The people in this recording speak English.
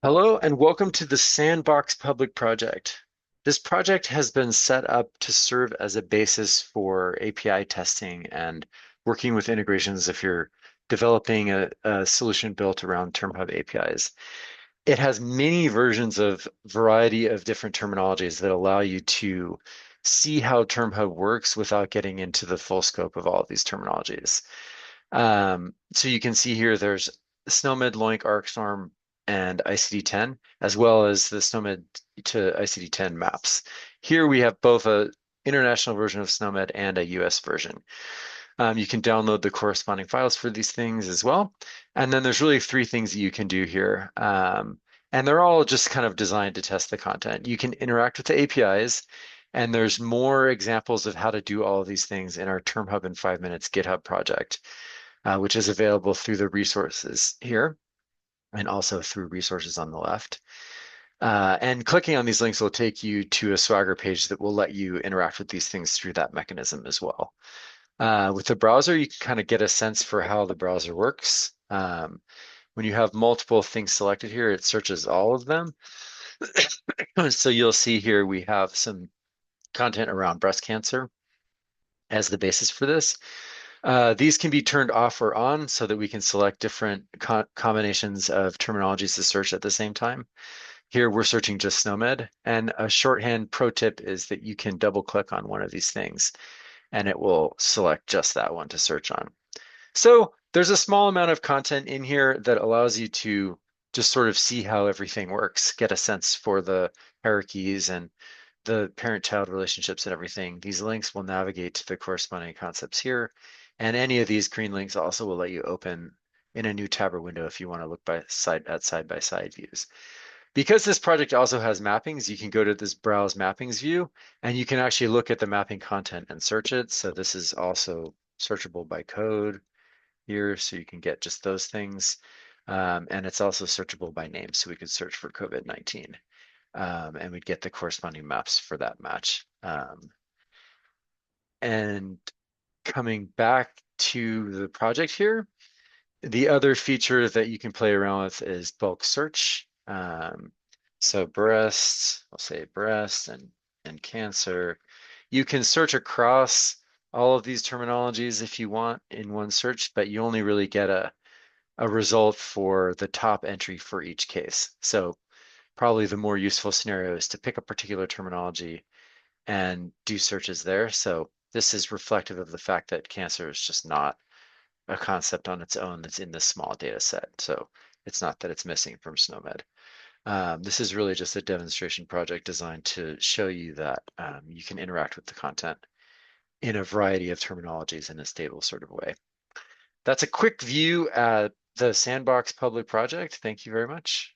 Hello and welcome to the Sandbox public project. This project has been set up to serve as a basis for API testing and working with integrations if you're developing a solution built around TermHub APIs. It has many versions of variety of different terminologies that allow you to see how TermHub works without getting into the full scope of all of these terminologies. So you can see here there's SNOMED, LOINC, ArcStorm, and ICD-10, as well as the SNOMED to ICD-10 maps. Here we have both a international version of SNOMED and a US version. You can download the corresponding files for these things as well. And then there's really three things that you can do here. And they're all just kind of designed to test the content. You can interact with the APIs, and there's more examples of how to do all of these things in our TermHub in 5 minutes GitHub project, which is available through the resources here and also through resources on the left. And clicking on these links will take you to a Swagger page that will let you interact with these things through that mechanism as well. With the browser, you can kind of get a sense for how the browser works. When you have multiple things selected here, it searches all of them. So you'll see here we have some content around breast cancer as the basis for this. These can be turned off or on so that we can select different combinations of terminologies to search at the same time. Here we're searching just SNOMED, and a shorthand pro tip is that you can double click on one of these things and it will select just that one to search on. So there's a small amount of content in here that allows you to just sort of see how everything works, get a sense for the hierarchies and the parent-child relationships and everything. These links will navigate to the corresponding concepts here. And any of these green links also will let you open in a new tab or window if you want to look at side-by-side views. Because this project also has mappings, you can go to this Browse Mappings view, and you can actually look at the mapping content and search it. So this is also searchable by code here, so you can get just those things. And it's also searchable by name, so we could search for COVID-19, and we'd get the corresponding maps for that match. And coming back to the project here, the other feature that you can play around with is bulk search. So breast, I'll say breast and cancer. You can search across all of these terminologies if you want in one search, but you only really get a result for the top entry for each case. So probably the more useful scenario is to pick a particular terminology and do searches there. So this is reflective of the fact that cancer is just not a concept on its own that's in this small data set. So it's not that it's missing from SNOMED. This is really just a demonstration project designed to show you that you can interact with the content in a variety of terminologies in a stable sort of way. That's a quick view at the Sandbox public project. Thank you very much.